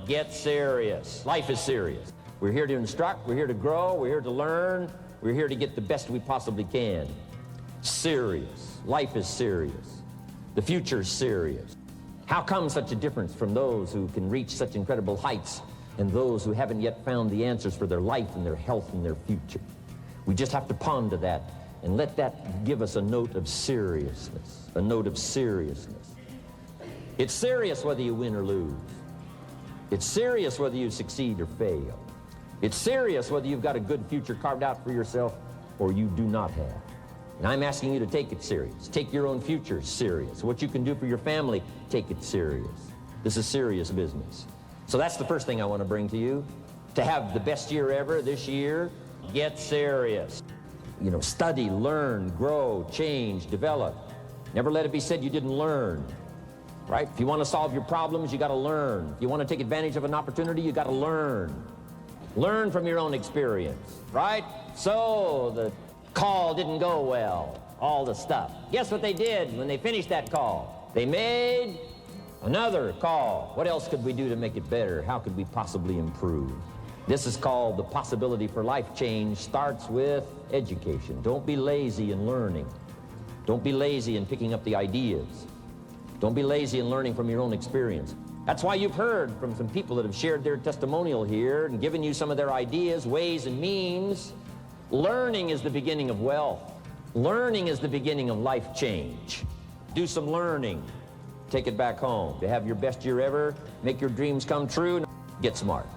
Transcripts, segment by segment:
Get serious. Life is serious. We're here to instruct, we're here to grow, we're here to learn, we're here to get the best we possibly can. Serious. Life is serious. The future is serious. How come such a difference from those who can reach such incredible heights and those who haven't yet found the answers for their life and their health and their future? We just have to ponder that and let that give us a note of seriousness, a note of seriousness. It's serious whether you win or lose. It's serious whether you succeed or fail. It's serious whether you've got a good future carved out for yourself or you do not have. And I'm asking you to take it serious. Take your own future serious. What you can do for your family, take it serious. This is serious business. So that's the first thing I want to bring to you. To have the best year ever this year, get serious. You know, study, learn, grow, change, develop. Never let it be said you didn't learn. Right? If you want to solve your problems, you got to learn. If you want to take advantage of an opportunity, you got to learn. Learn from your own experience, right? So the call didn't go well, all the stuff. Guess what they did when they finished that call? They made another call. What else could we do to make it better? How could we possibly improve? This is called the possibility for life change starts with education. Don't be lazy in learning. Don't be lazy in picking up the ideas. Don't be lazy in learning from your own experience. That's why you've heard from some people that have shared their testimonial here and given you some of their ideas, ways, and means. Learning is the beginning of wealth. Learning is the beginning of life change. Do some learning. Take it back home. To have your best year ever, make your dreams come true, get smart.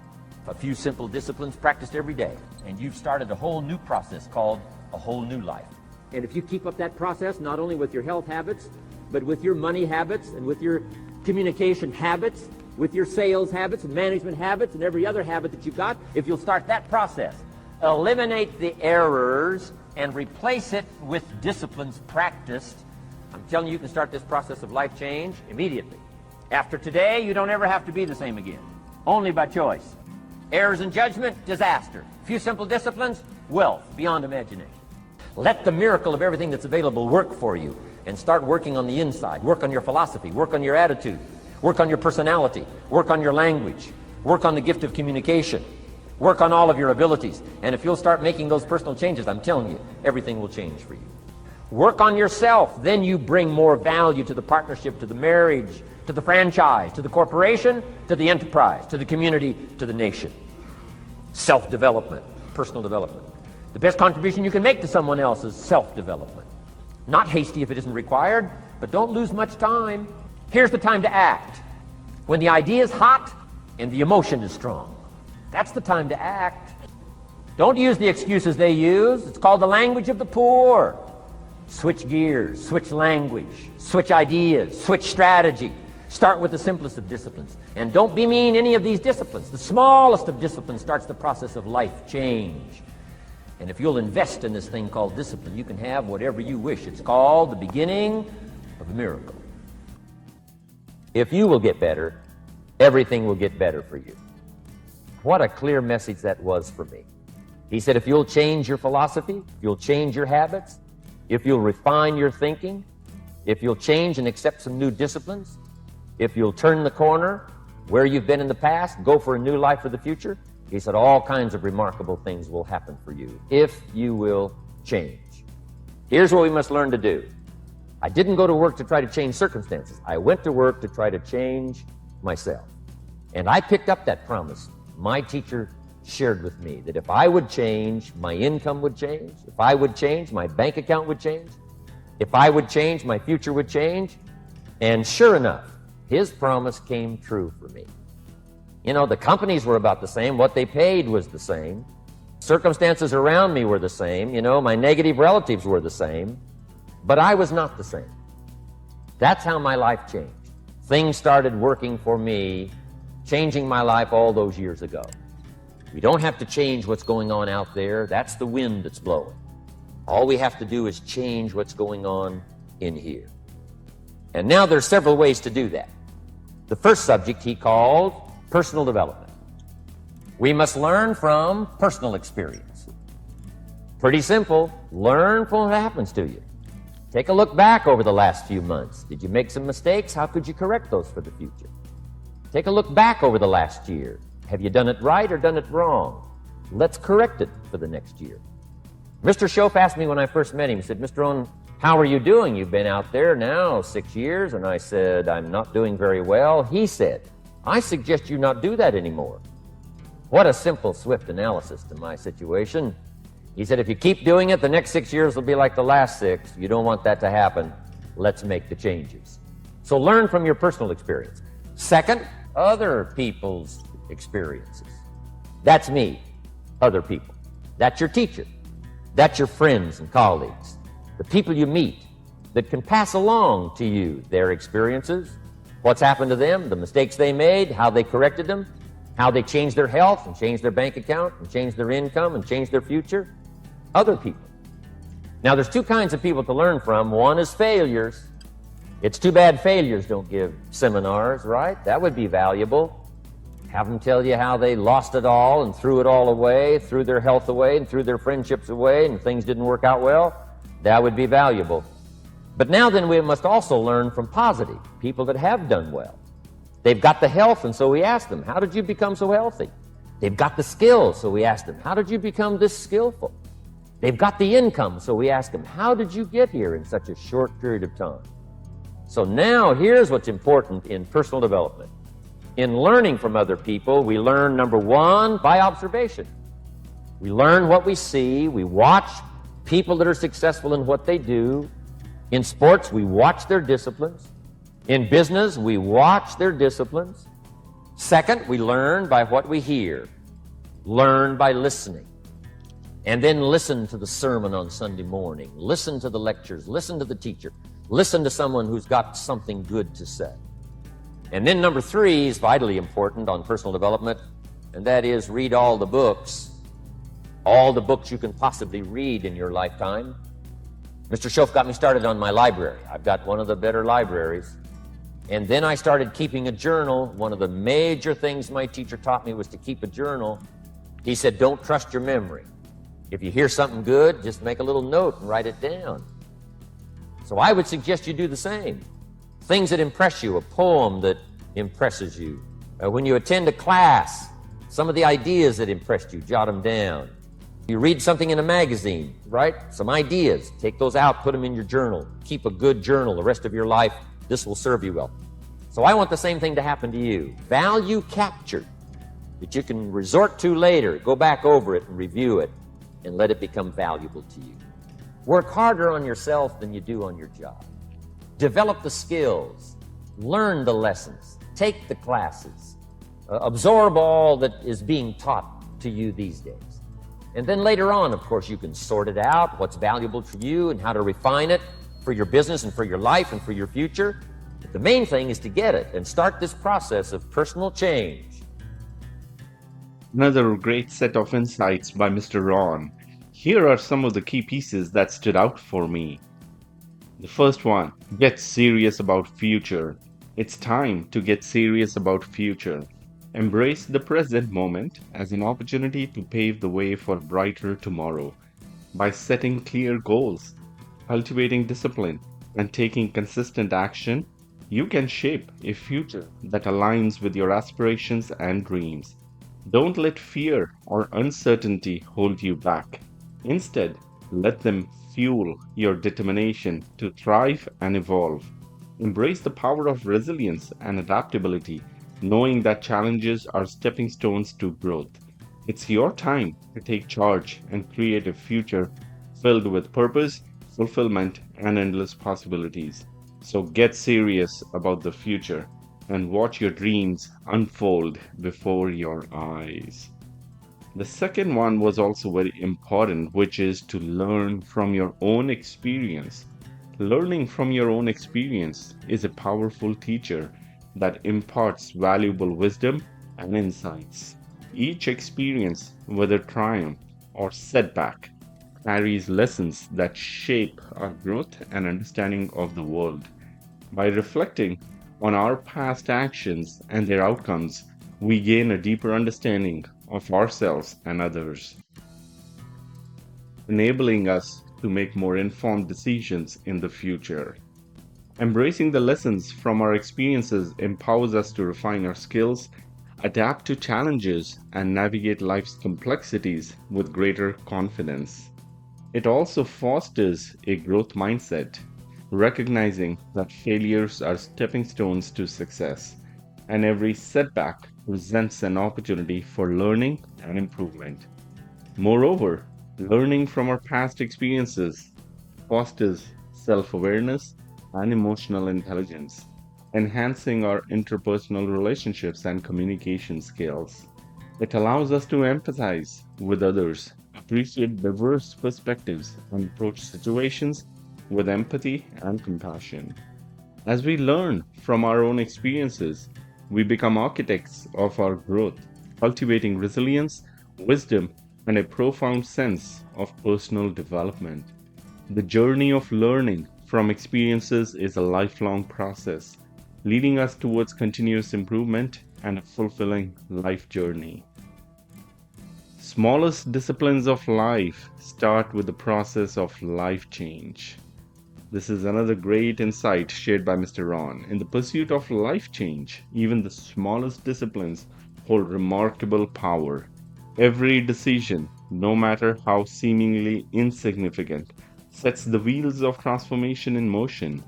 A few simple disciplines practiced every day, and you've started a whole new process called a whole new life. And if you keep up that process, not only with your health habits, but with your money habits and with your communication habits, with your sales habits and management habits and every other habit that you've got, if you'll start that process, eliminate the errors and replace it with disciplines practiced, I'm telling you, you can start this process of life change immediately. After today, you don't ever have to be the same again, only by choice. Errors in judgment, disaster. A few simple disciplines, wealth beyond imagination. Let the miracle of everything that's available work for you. And start working on the inside. Work on your philosophy. Work on your attitude. Work on your personality. Work on your language. Work on the gift of communication. Work on all of your abilities. And if you'll start making those personal changes, I'm telling you, everything will change for you. Work on yourself. Then you bring more value to the partnership, to the marriage, to the franchise, to the corporation, to the enterprise, to the community, to the nation. Self-development, personal development. The best contribution you can make to someone else is self-development. Not hasty if it isn't required, but don't lose much time. Here's the time to act. When the idea is hot and the emotion is strong. That's the time to act. Don't use the excuses they use. It's called the language of the poor. Switch gears, switch language, switch ideas, switch strategy. Start with the simplest of disciplines. And don't bemean any of these disciplines. The smallest of disciplines starts the process of life change. And if you'll invest in this thing called discipline, you can have whatever you wish. It's called the beginning of a miracle. If you will get better, everything will get better for you. What a clear message that was for me. He said, if you'll change your philosophy, if you'll change your habits, if you'll refine your thinking, if you'll change and accept some new disciplines, if you'll turn the corner where you've been in the past, go for a new life for the future, he said all kinds of remarkable things will happen for you if you will change. Here's what we must learn to do. I didn't go to work to try to change circumstances. I went to work to try to change myself. And I picked up that promise. My teacher shared with me that if I would change, my income would change. If I would change, my bank account would change. If I would change, my future would change. And sure enough, his promise came true for me. You know, the companies were about the same. What they paid was the same. Circumstances around me were the same. You know, my negative relatives were the same. But I was not the same. That's how my life changed. Things started working for me, changing my life all those years ago. We don't have to change what's going on out there. That's the wind that's blowing. All we have to do is change what's going on in here. And now there's several ways to do that. The first subject he called personal development. We must learn from personal experience. Pretty simple. Learn from what happens to you. Take a look back over the last few months. Did you make some mistakes? How could you correct those for the future? Take a look back over the last year. Have you done it right or done it wrong? Let's correct it for the next year. Mr. Shope asked me when I first met him, he said, Mr. Rohn, how are you doing? You've been out there now 6 years. And I said, I'm not doing very well. He said, I suggest you not do that anymore. What a simple, swift analysis to my situation. He said, if you keep doing it, the next 6 years will be like the last 6. You don't want that to happen. Let's make the changes. So learn from your personal experience. Second, other people's experiences. That's me, other people. That's your teacher. That's your friends and colleagues, the people you meet that can pass along to you their experiences, what's happened to them, the mistakes they made, how they corrected them, how they changed their health and changed their bank account and changed their income and changed their future. Other people. Now, there's two kinds of people to learn from. One is failures. It's too bad failures don't give seminars, right? That would be valuable. Have them tell you how they lost it all and threw it all away, threw their health away and threw their friendships away and things didn't work out well. That would be valuable. But now then we must also learn from positive, people that have done well. They've got the health, and so we ask them, how did you become so healthy? They've got the skills, so we ask them, how did you become this skillful? They've got the income, so we ask them, how did you get here in such a short period of time? So now here's what's important in personal development. In learning from other people, we learn, number one, by observation. We learn what we see. We watch people that are successful in what they do. In sports, we watch their disciplines. In business, we watch their disciplines. Second, we learn by what we hear. Learn by listening. And then listen to the sermon on Sunday morning. Listen to the lectures. Listen to the teacher. Listen to someone who's got something good to say. And then number three is vitally important on personal development, and that is read all the books you can possibly read in your lifetime. Mr. Shope got me started on my library. I've got one of the better libraries. And then I started keeping a journal. One of the major things my teacher taught me was to keep a journal. He said, don't trust your memory. If you hear something good, just make a little note and write it down. So I would suggest you do the same. Things that impress you, a poem that impresses you. When you attend a class, some of the ideas that impressed you, jot them down. You read something in a magazine, right? Some ideas, take those out, put them in your journal. Keep a good journal the rest of your life. This will serve you well. So I want the same thing to happen to you. Value captured that you can resort to later. Go back over it and review it and let it become valuable to you. Work harder on yourself than you do on your job. Develop the skills, learn the lessons, take the classes, absorb all that is being taught to you these days. And then later on, of course, you can sort it out, what's valuable for you and how to refine it for your business and for your life and for your future. But the main thing is to get it and start this process of personal change. Another great set of insights by Mr. Rohn. Here are some of the key pieces that stood out for me. The first one, get serious about future. It's time to get serious about future. Embrace the present moment as an opportunity to pave the way for a brighter tomorrow. By setting clear goals, cultivating discipline, and taking consistent action, you can shape a future that aligns with your aspirations and dreams. Don't let fear or uncertainty hold you back. Instead, let them fuel your determination to thrive and evolve. Embrace the power of resilience and adaptability, knowing that challenges are stepping stones to growth. It's your time to take charge and create a future filled with purpose, fulfillment, and endless possibilities. So get serious about the future and watch your dreams unfold before your eyes. The second one was also very important, which is to learn from your own experience. Learning from your own experience is a powerful teacher that imparts valuable wisdom and insights. Each experience, whether triumph or setback, carries lessons that shape our growth and understanding of the world. By reflecting on our past actions and their outcomes, we gain a deeper understanding of ourselves and others, enabling us to make more informed decisions in the future. Embracing the lessons from our experiences empowers us to refine our skills, adapt to challenges, and navigate life's complexities with greater confidence. It also fosters a growth mindset, recognizing that failures are stepping stones to success, and every setback presents an opportunity for learning and improvement. Moreover, learning from our past experiences fosters self awareness and emotional intelligence, enhancing our interpersonal relationships and communication skills. It allows us to empathize with others, appreciate diverse perspectives, and approach situations with empathy and compassion. As we learn from our own experiences, we become architects of our growth, cultivating resilience, wisdom, and a profound sense of personal development. The journey of learning from experiences is a lifelong process, leading us towards continuous improvement and a fulfilling life journey. Smallest disciplines of life start with the process of life change. This is another great insight shared by Mr. Ron. In the pursuit of life change, even the smallest disciplines hold remarkable power. Every decision, no matter how seemingly insignificant, sets the wheels of transformation in motion.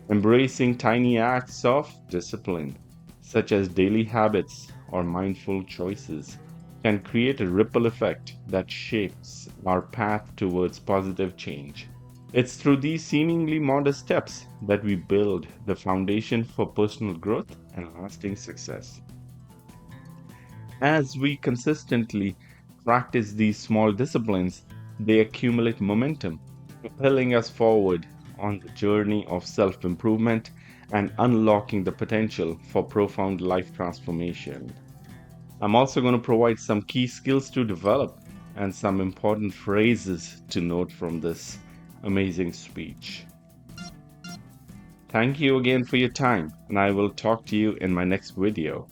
Embracing tiny acts of discipline, such as daily habits or mindful choices, can create a ripple effect that shapes our path towards positive change. It's through these seemingly modest steps that we build the foundation for personal growth and lasting success. As we consistently practice these small disciplines, they accumulate momentum, propelling us forward on the journey of self improvement and unlocking the potential for profound life transformation. I'm also going to provide some key skills to develop and some important phrases to note from this amazing speech. Thank you again for your time, and I will talk to you in my next video.